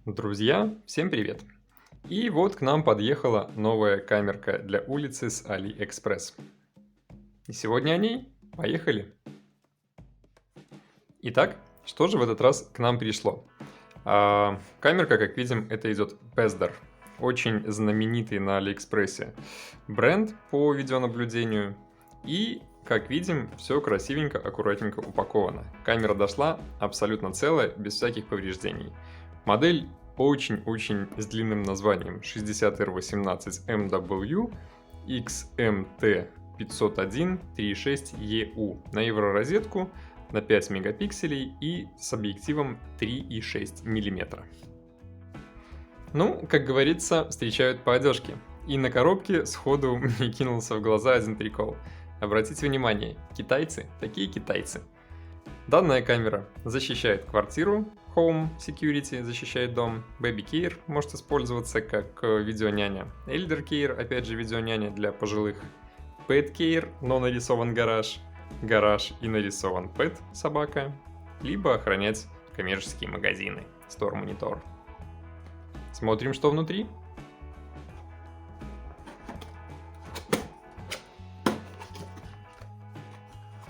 Друзья, всем привет! И вот к нам подъехала новая камерка для улицы с AliExpress. И сегодня о ней. Поехали! Итак, что же в этот раз к нам пришло? Камерка, как видим, это идет Bezdar. Очень знаменитый на AliExpress бренд по видеонаблюдению. И, как видим, все красивенько, аккуратненько упаковано. Камера дошла абсолютно целая, без всяких повреждений. Модель очень-очень с длинным названием 60R18MW XMT501-36EU на евророзетку на 5 мегапикселей и с объективом 3,6 мм. Ну, как говорится, встречают по одежке. И на коробке сходу мне кинулся в глаза один прикол. Обратите внимание, китайцы такие китайцы. Данная камера защищает квартиру, Home Security защищает дом, Baby Care может использоваться как видеоняня, Elder Care, опять же видеоняня для пожилых, Pet Care, но нарисован гараж и нарисован pet, собака, либо охранять коммерческие магазины, Store Monitor. Смотрим, что внутри.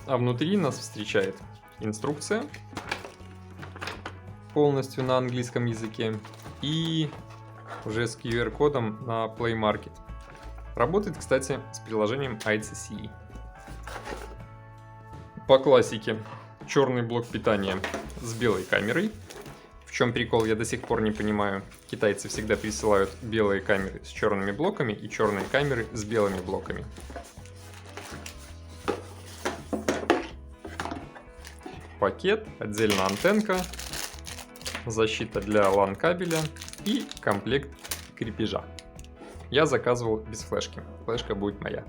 А внутри нас встречает инструкция, полностью на английском языке, и уже с QR-кодом на Play Market. Работает, кстати, с приложением ICCE. По классике, черный блок питания с белой камерой. В чем прикол, я до сих пор не понимаю. Китайцы всегда присылают белые камеры с черными блоками и черные камеры с белыми блоками. Пакет, отдельно антенка, защита для LAN кабеля и комплект крепежа. Я заказывал без флешки, флешка будет моя.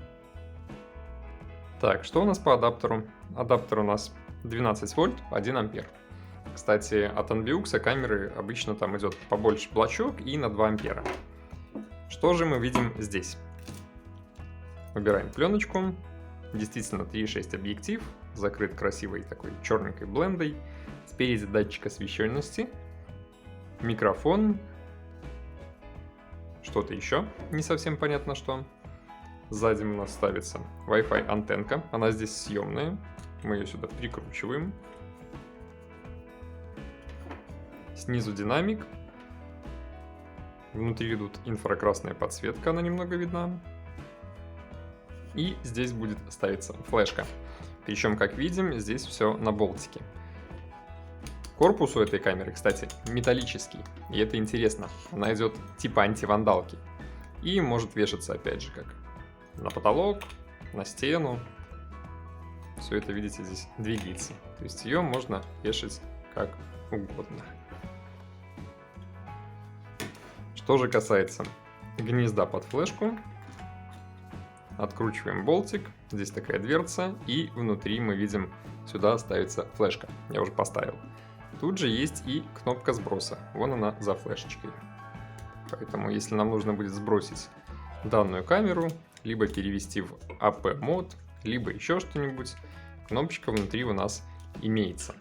Так, что у нас по адаптеру? Адаптер у нас 12 вольт, 1 ампер. Кстати, от NBUX камеры обычно там идет побольше блочок и на 2 ампера. Что же мы видим здесь? Выбираем пленочку. Действительно 3.6 объектив, закрыт красивой такой черненькой блендой. Спереди датчик освещенности, микрофон, что-то еще, не совсем понятно что. Сзади у нас ставится Wi-Fi антенка, она здесь съемная, мы ее сюда прикручиваем. Снизу динамик, внутри идут инфракрасная подсветка, она немного видна. И здесь будет ставиться флешка. Причем, как видим, здесь все на болтике. Корпус у этой камеры, кстати, металлический. И это интересно. Она идет типа антивандалки. И может вешаться, опять же, как на потолок, на стену. Все это, видите, здесь двигается. То есть ее можно вешать как угодно. Что же касается гнезда под флешку. Откручиваем болтик, здесь такая дверца, и внутри мы видим, сюда ставится флешка, я уже поставил. Тут же есть и кнопка сброса, вон она за флешечкой. Поэтому если нам нужно будет сбросить данную камеру, либо перевести в AP мод, либо еще что-нибудь, кнопочка внутри у нас имеется.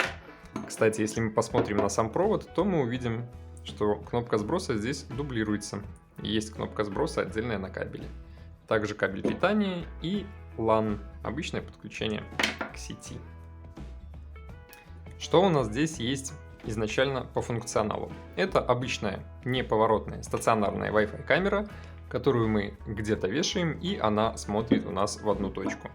Кстати, если мы посмотрим на сам провод, то мы увидим, что кнопка сброса здесь дублируется. Есть кнопка сброса отдельная на кабеле. Также кабель питания и LAN, обычное подключение к сети. Что у нас здесь есть изначально по функционалу? Это обычная неповоротная стационарная Wi-Fi камера, которую мы где-то вешаем, и она смотрит у нас в одну точку.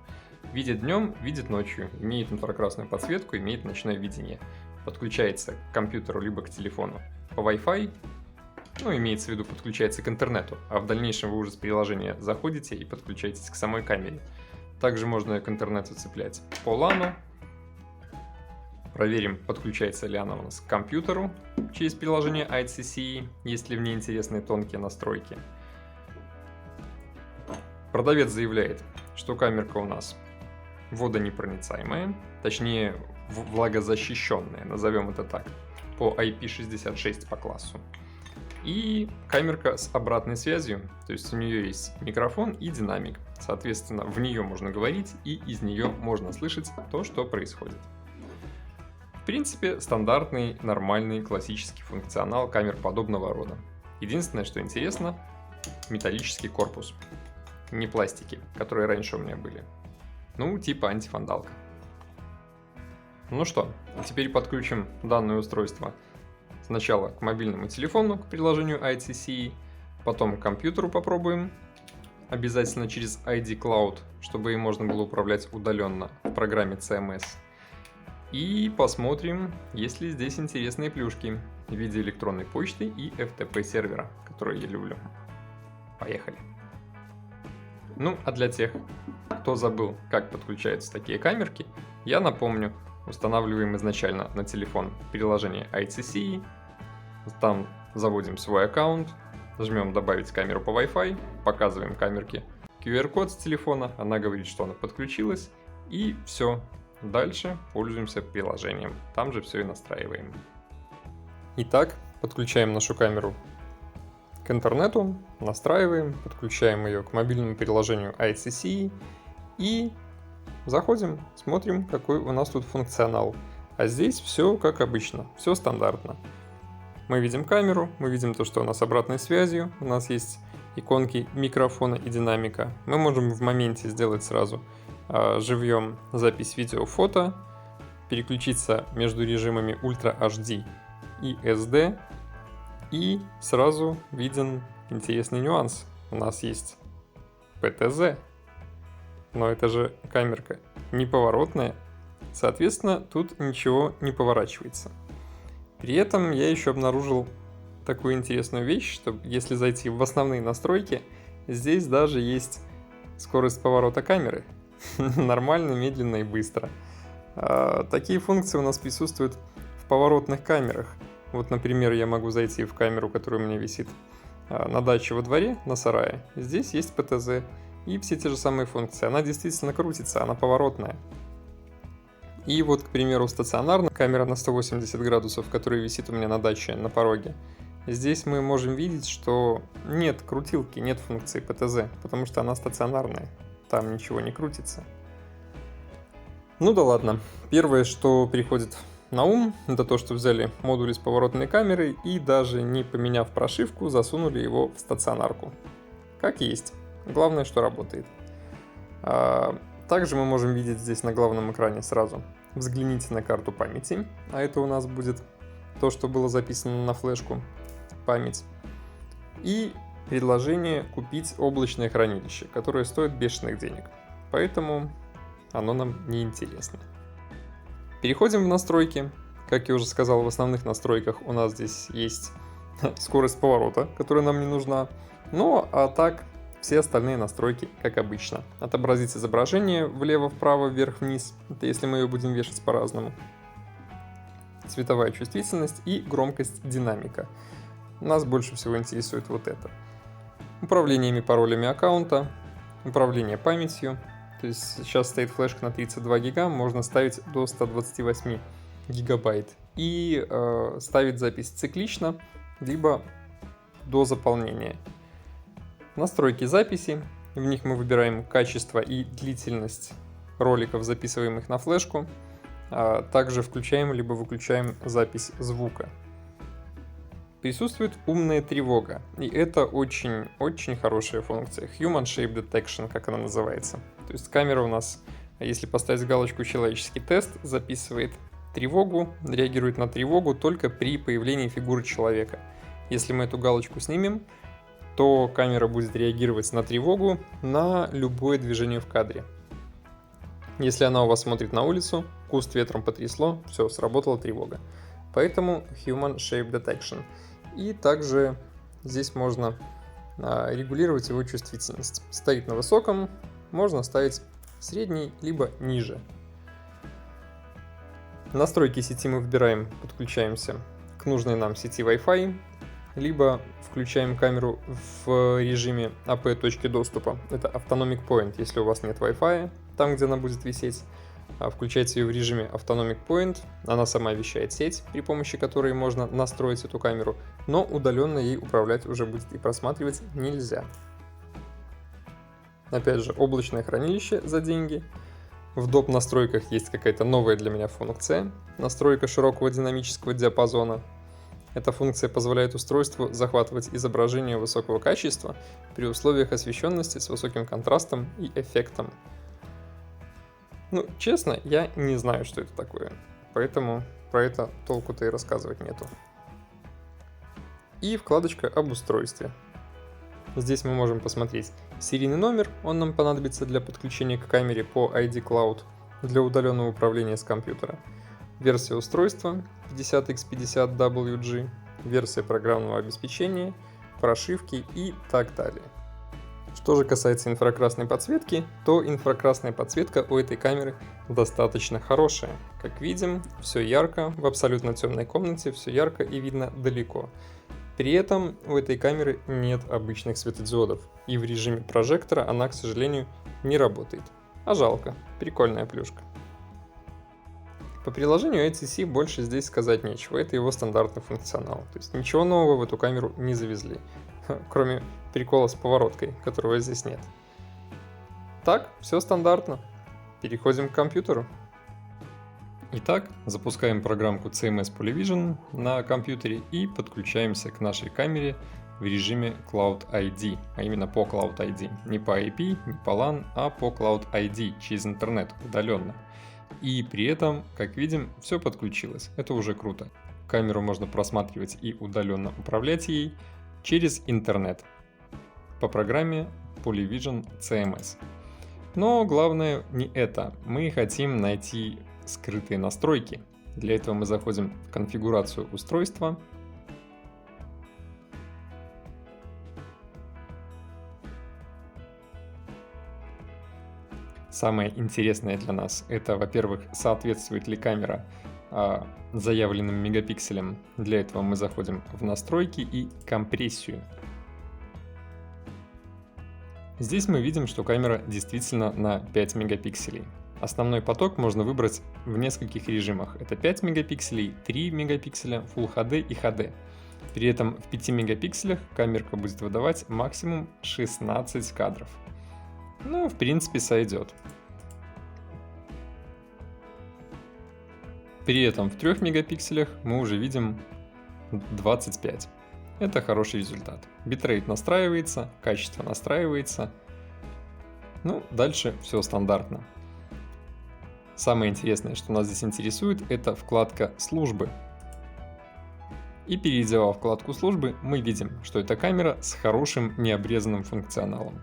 Видит днем, видит ночью, имеет инфракрасную подсветку, имеет ночное видение. Подключается к компьютеру либо к телефону по Wi-Fi. Ну, имеется в виду, подключается к интернету, а в дальнейшем вы уже с приложения заходите и подключаетесь к самой камере. Также можно к интернету цеплять по LAN. Проверим, подключается ли она у нас к компьютеру через приложение ICCE, есть ли в ней интересные тонкие настройки. Продавец заявляет, что камерка у нас водонепроницаемая, точнее влагозащищенная, назовем это так, по IP66 по классу. И камерка с обратной связью, то есть у нее есть микрофон и динамик. Соответственно, в нее можно говорить и из нее можно слышать то, что происходит. В принципе, стандартный, нормальный, классический функционал камер подобного рода. Единственное, что интересно, металлический корпус, не пластики, которые раньше у меня были. Ну, типа антифандалка. Ну что, теперь подключим данное устройство сначала к мобильному телефону, к приложению ITC, потом к компьютеру попробуем, обязательно через ID Cloud, чтобы им можно было управлять удаленно в программе CMS. И посмотрим, есть ли здесь интересные плюшки в виде электронной почты и FTP сервера, который я люблю. Поехали! Ну, а для тех, кто забыл, как подключаются такие камерки, я напомню, устанавливаем изначально на телефон приложение ITC, там заводим свой аккаунт, жмем «Добавить камеру по Wi-Fi», показываем камерке QR-код с телефона, она говорит, что она подключилась, и все. Дальше пользуемся приложением, там же все и настраиваем. Итак, подключаем нашу камеру к интернету, настраиваем, подключаем ее к мобильному приложению ITC и заходим, смотрим, какой у нас тут функционал. А здесь все как обычно, все стандартно. Мы видим камеру, мы видим то, что у нас обратной связью, у нас есть иконки микрофона и динамика. Мы можем в моменте сделать сразу живьем запись видео-фото, переключиться между режимами Ultra HD и SD, и сразу виден интересный нюанс. У нас есть PTZ, но это же камерка неповоротная, соответственно, тут ничего не поворачивается. При этом я еще обнаружил такую интересную вещь, что если зайти в основные настройки, здесь даже есть скорость поворота камеры. Нормально, медленно и быстро. Такие функции у нас присутствуют в поворотных камерах. Вот, например, я могу зайти в камеру, которая у меня висит на даче во дворе, на сарае. Здесь есть ПТЗ и все те же самые функции. Она действительно крутится, она поворотная. И вот, к примеру, стационарная камера на 180 градусов, которая висит у меня на даче на пороге. Здесь мы можем видеть, что нет крутилки, нет функции ПТЗ, потому что она стационарная. Там ничего не крутится. Ну да ладно. Первое, что приходит на ум, это то, что взяли модуль с поворотной камерой и даже не поменяв прошивку, засунули его в стационарку. Как есть. Главное, что работает. Также мы можем видеть здесь на главном экране сразу. Взгляните на карту памяти, а это у нас будет то, что было записано на флешку, память. И предложение купить облачное хранилище, которое стоит бешеных денег. Поэтому оно нам не интересно. Переходим в настройки. Как я уже сказал, в основных настройках у нас здесь есть скорость поворота, которая нам не нужна. Ну а так, все остальные настройки, как обычно. Отобразить изображение влево, вправо, вверх, вниз. Это если мы ее будем вешать по-разному. Цветовая чувствительность и громкость динамика. Нас больше всего интересует вот это. Управлениями паролями аккаунта, управление памятью. То есть сейчас стоит флешка на 32 гига, можно ставить до 128 гигабайт. И ставить запись циклично, либо до заполнения. Настройки записи. В них мы выбираем качество и длительность роликов, записываемых на флешку. Также включаем либо выключаем запись звука. Присутствует умная тревога, и это очень хорошая функция. Human Shape Detection, как она называется. То есть камера у нас, если поставить галочку «Человеческий тест», записывает тревогу, реагирует на тревогу только при появлении фигуры человека. Если мы эту галочку снимем, то камера будет реагировать на тревогу на любое движение в кадре. Если она у вас смотрит на улицу, куст ветром потрясло, все, сработала тревога. Поэтому Human Shape Detection. И также здесь можно регулировать его чувствительность. Стоит на высоком, можно ставить средний, либо ниже. Настройки сети мы выбираем, подключаемся к нужной нам сети Wi-Fi, либо включаем камеру в режиме AP точки доступа. Это Autonomic Point, если у вас нет Wi-Fi, там, где она будет висеть. Включайте ее в режиме Autonomic Point, она сама вещает сеть, при помощи которой можно настроить эту камеру, но удаленно ей управлять уже будет и просматривать нельзя. Опять же, облачное хранилище за деньги. В доп. Настройках есть какая-то новая для меня функция – настройка широкого динамического диапазона. Эта функция позволяет устройству захватывать изображение высокого качества при условиях освещенности с высоким контрастом и эффектом. Ну, честно, я не знаю, что это такое, поэтому про это толку-то и рассказывать нету. И вкладочка об устройстве. Здесь мы можем посмотреть серийный номер, он нам понадобится для подключения к камере по ID Cloud для удаленного управления с компьютера. Версия устройства 50x50WG, версия программного обеспечения, прошивки и так далее. Что же касается инфракрасной подсветки, то инфракрасная подсветка у этой камеры достаточно хорошая. Как видим, все ярко, в абсолютно темной комнате все ярко и видно далеко. При этом у этой камеры нет обычных светодиодов, и в режиме прожектора она, к сожалению, не работает. А жалко, прикольная плюшка. По приложению ITC больше здесь сказать нечего, это его стандартный функционал, то есть ничего нового в эту камеру не завезли, кроме прикола с повороткой, которого здесь нет. Так, все стандартно. Переходим к компьютеру. Итак, запускаем программку CMS Polyvision на компьютере и подключаемся к нашей камере в режиме Cloud ID, а именно по Cloud ID. Не по IP, не по LAN, а по Cloud ID через интернет удаленно. И при этом, как видим, все подключилось. Это уже круто. Камеру можно просматривать и удаленно управлять ей через интернет по программе Polyvision CMS. Но главное не это. Мы хотим найти скрытые настройки. Для этого мы заходим в конфигурацию устройства. Самое интересное для нас это, во-первых, соответствует ли камера заявленным мегапикселям. Для этого мы заходим в настройки и компрессию. Здесь мы видим, что камера действительно на 5 мегапикселей. Основной поток можно выбрать в нескольких режимах. Это 5 мегапикселей, 3 мегапикселя, Full HD и HD. При этом в 5 мегапикселях камерка будет выдавать максимум 16 кадров. Ну, в принципе, сойдет. При этом в 3 мегапикселях мы уже видим 25. Это хороший результат. Битрейт настраивается, качество настраивается. Ну, дальше все стандартно. Самое интересное, что нас здесь интересует, это вкладка «Службы». И перейдя во вкладку «Службы», мы видим, что это камера с хорошим необрезанным функционалом.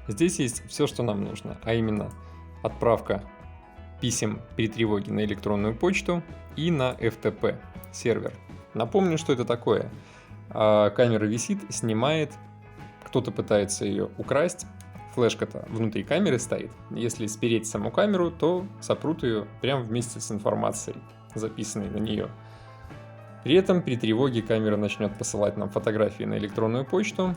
Здесь есть все, что нам нужно, а именно отправка писем при тревоге на электронную почту и на FTP сервер. Напомню, что это такое. Камера висит, снимает, кто-то пытается ее украсть, флешка-то внутри камеры стоит. Если спереть саму камеру, то сопрут ее прямо вместе с информацией, записанной на нее. При этом при тревоге камера начнет посылать нам фотографии на электронную почту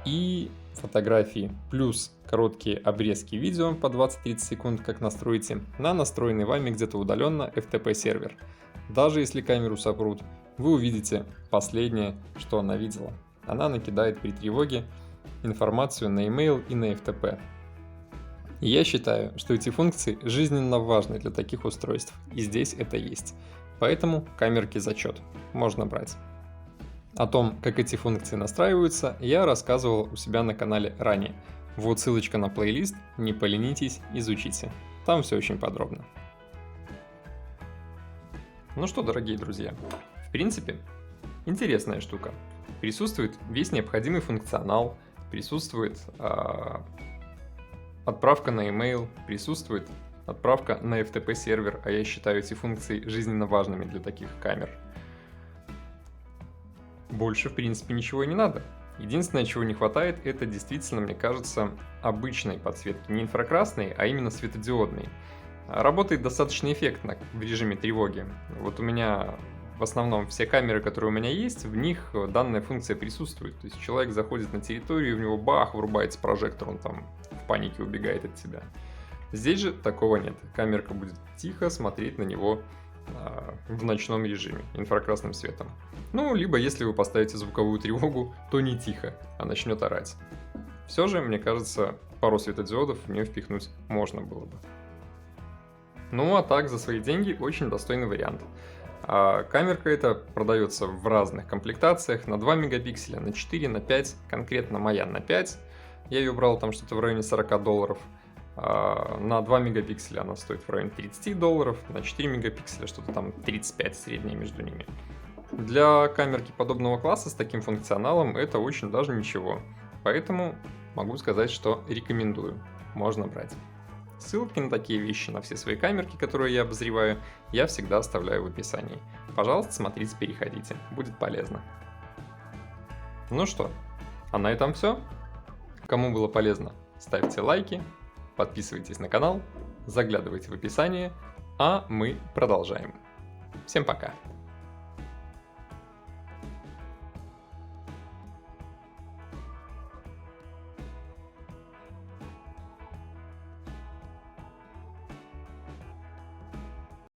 и фотографии плюс короткие обрезки видео по 20-30 секунд, как настроите, на настроенный вами где-то удаленно FTP сервер. Даже если камеру сопрут, вы увидите последнее, что она видела. Она накидает при тревоге информацию на email и на FTP. И я считаю, что эти функции жизненно важны для таких устройств, и здесь это есть. Поэтому камерки зачет, можно брать. О том, как эти функции настраиваются, я рассказывал у себя на канале ранее. Вот ссылочка на плейлист, не поленитесь, изучите. Там все очень подробно. Ну что, дорогие друзья, в принципе, интересная штука. Присутствует весь необходимый функционал, присутствует отправка на email, присутствует отправка на FTP сервер, а я считаю эти функции жизненно важными для таких камер. Больше, в принципе, ничего и не надо. Единственное, чего не хватает, это действительно, мне кажется, обычной подсветки. Не инфракрасной, а именно светодиодной. Работает достаточно эффектно в режиме тревоги. Вот у меня в основном все камеры, которые у меня есть, в них данная функция присутствует. То есть человек заходит на территорию, у него бах, врубается прожектор, он там в панике убегает от тебя. Здесь же такого нет. Камерка будет тихо смотреть на него в ночном режиме, инфракрасным светом. Ну, либо если вы поставите звуковую тревогу, то не тихо, а начнет орать. Все же, мне кажется, пару светодиодов в нее впихнуть можно было бы. Ну а так, за свои деньги очень достойный вариант. Камерка эта продается в разных комплектациях, на 2 мегапикселя, на 4, на 5, конкретно моя на 5. Я ее брал там что-то в районе $40. На 2 мегапикселя она стоит в районе $30, на 4 мегапикселя что-то там 35, среднее между ними. Для камерки подобного класса с таким функционалом это очень даже ничего. Поэтому могу сказать, что рекомендую. Можно брать. Ссылки на такие вещи, на все свои камерки, которые я обозреваю, я всегда оставляю в описании. Пожалуйста, смотрите, переходите. Будет полезно. Ну что, а на этом все. Кому было полезно, ставьте лайки, подписывайтесь на канал, заглядывайте в описание, а мы продолжаем. Всем пока!